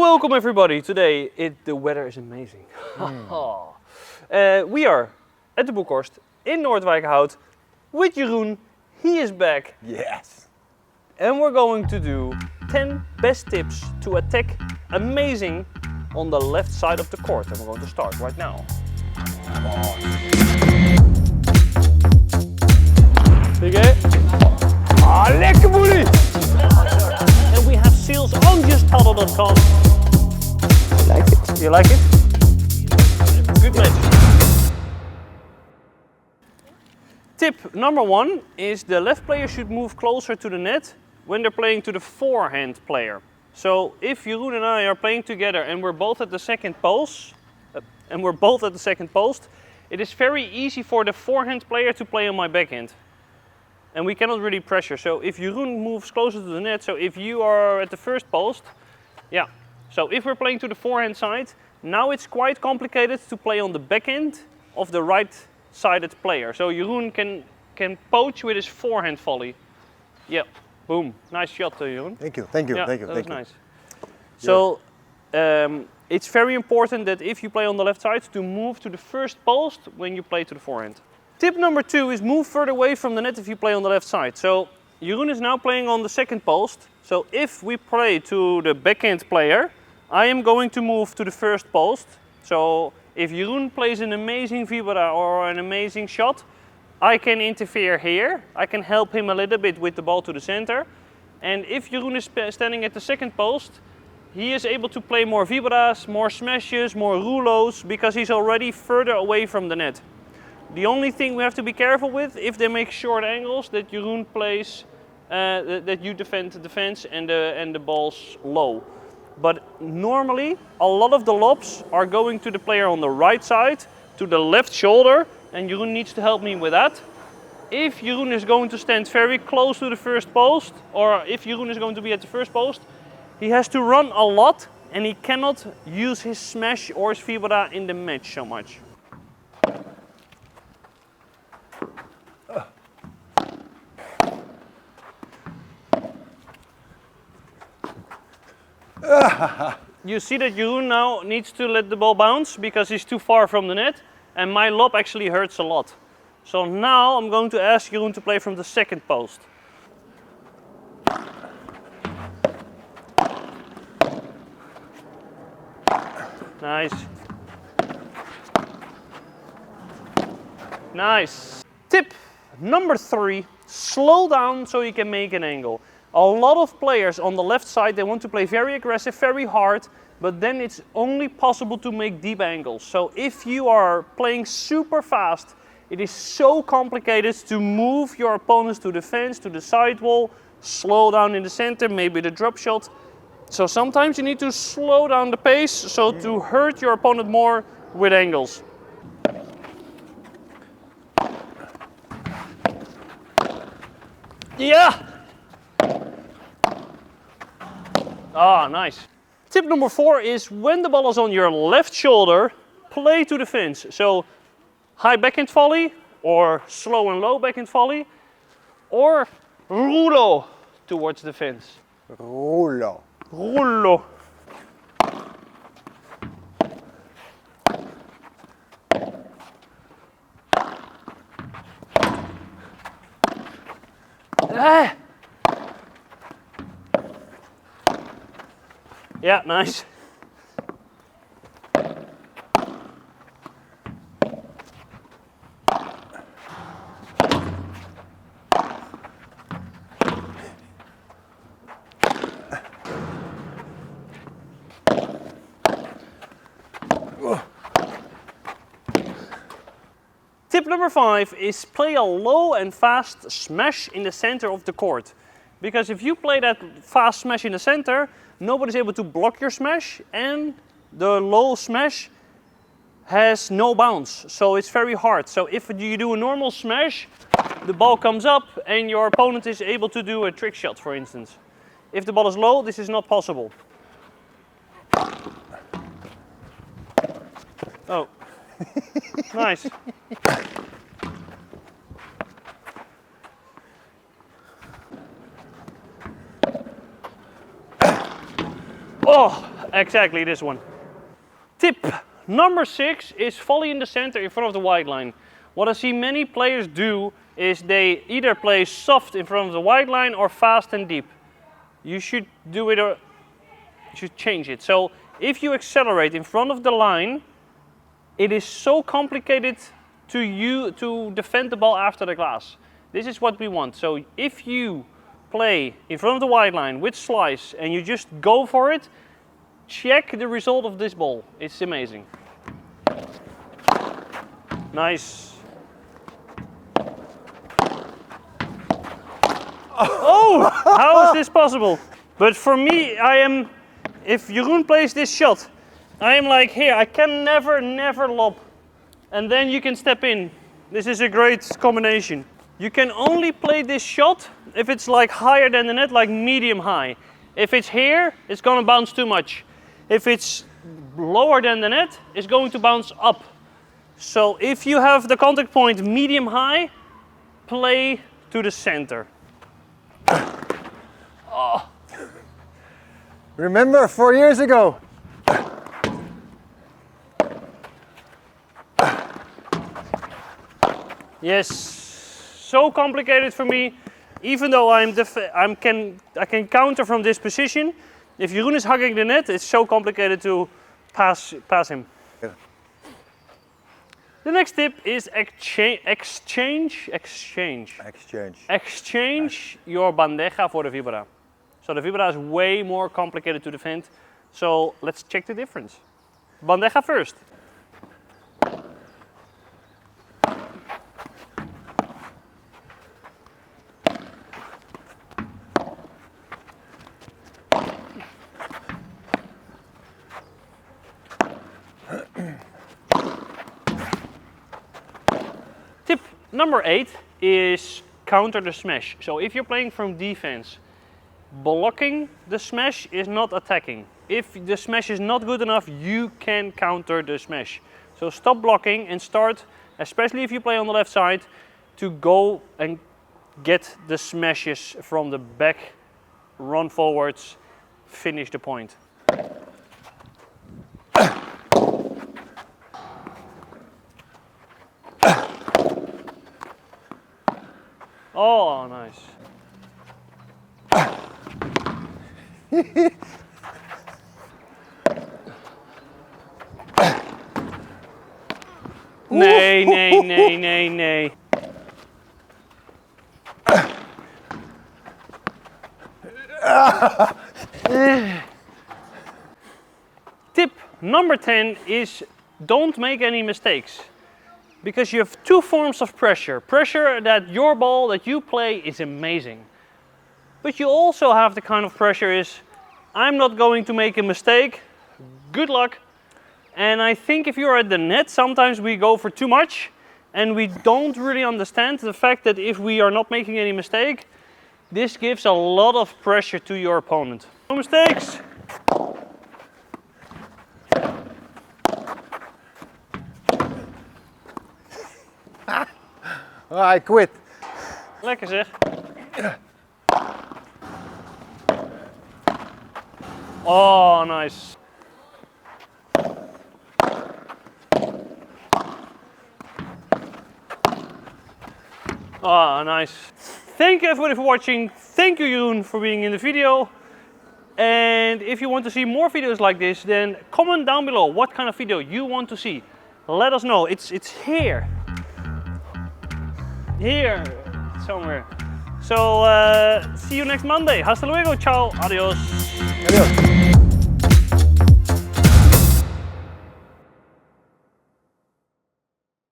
welcome everybody. Today the weather is amazing. We are at the Boekhorst in Noordwijkerhout with Jeroen. He is back. Yes. And we're going to do 10 best tips to attack amazing on the left side of the court. And we're going to start right now. Oké. Ah, lekker boelie! And we have sales on justpadel.com. I like it. You like it? Good match. Tip number 1 is the left player should move closer to the net when they're playing to the forehand player. So if Jeroen and I are playing together and we're both at the second post, it is very easy for the forehand player to play on my backhand. And we cannot really pressure. So if Jeroen moves closer to the net, so if you are at the first post, yeah. So if we're playing to the forehand side, now it's quite complicated to play on the backhand of the right-sided player. So Jeroen can poach with his forehand volley. Yeah, boom, nice shot, Jeroen. Thank you, thank you, Yeah, thank you. that was nice. So it's very important that if you play on the left side to move to the first post when you play to the forehand. Tip number 2 is move further away from the net if you play on the left side. So Jeroen is now playing on the second post. So if we play to the backhand player, I am going to move to the first post. So if Jeroen plays an amazing vibra or an amazing shot, I can interfere here. I can help him a little bit with the ball to the center. And if Jeroen is standing at the second post, he is able to play more vibras, more smashes, more rouleaus, because he's already further away from the net. The only thing we have to be careful with, if they make short angles, that Jeroen plays, that you defend the defense and the ball's low. But normally, a lot of the lobs are going to the player on the right side, to the left shoulder, and Jeroen needs to help me with that. If Jeroen is going to stand very close to the first post, or if Jeroen is going to be at the first post, he has to run a lot, and he cannot use his smash or his vibra in the match so much. You see that Jeroen now needs to let the ball bounce because he's too far from the net, and my lob actually hurts a lot. So now I'm going to ask Jeroen to play from the second post. Nice. Nice. Tip number 3, slow down so you can make an angle. A lot of players on the left side, they want to play very aggressive, very hard, but then it's only possible to make deep angles. So if you are playing super fast, it is so complicated to move your opponents to the fence, to the sidewall, slow down in the center, maybe the drop shot. So sometimes you need to slow down the pace so to hurt your opponent more with angles. Yeah! Ah, nice. Tip number 4 is when the ball is on your left shoulder, play to the fence. So high backhand volley, or slow and low backhand volley, or rouleau towards the fence. Rouleau. Rouleau. Yeah, nice. Tip number 5 is play a low and fast smash in the center of the court. Because if you play that fast smash in the center, nobody's able to block your smash, and the low smash has no bounce, so it's very hard. So if you do a normal smash, the ball comes up and your opponent is able to do a trick shot, for instance. If the ball is low, this is not possible. Oh, nice. Oh, Exactly this one. Tip number 6 is volley in the center in front of the white line. What I see many players do is they either play soft in front of the white line or fast and deep. You should do it, or you should change it. So if you accelerate in front of the line, it is so complicated to defend the ball after the glass. This is what we want. So if you play in front of the white line with slice and you just go for it, check the result of this ball. It's amazing. Nice. Oh, how is this possible? But for me, if Jeroen plays this shot, I am like here, I can never lob. And then you can step in. This is a great combination. You can only play this shot if it's like higher than the net, like medium high. If it's here, it's gonna bounce too much. If it's lower than the net, it's going to bounce up. So if you have the contact point medium high, play to the center. Oh. Remember 4 years ago? Yes, so complicated for me. Even though I can counter from this position, if Jeroen is hugging the net, it's so complicated to pass him. Yeah. The next tip is exchange your bandeja for the vibra. So the vibra is way more complicated to defend. So let's check the difference. Bandeja first. Tip number 8 is counter the smash. So if you're playing from defense, blocking the smash is not attacking. If the smash is not good enough, you can counter the smash. So stop blocking and start, especially if you play on the left side, to go and get the smashes from the back, run forwards, finish the point. Oh, nice. Nee, nee, nee, nee, nee. Tip number 10 is don't make any mistakes. Because you have two forms of pressure. Pressure that your ball that you play is amazing. But you also have the kind of pressure is, I'm not going to make a mistake, good luck. And I think if you're at the net, sometimes we go for too much and we don't really understand the fact that if we are not making any mistake, this gives a lot of pressure to your opponent. No mistakes. I quit. Lekker zeg. Oh, nice. Oh, nice. Thank you everybody for watching. Thank you Jeroen for being in the video. And if you want to see more videos like this, then comment down below what kind of video you want to see. Let us know. It's here. Here somewhere. So see you next Monday. Hasta luego. Ciao. Adios. Adios.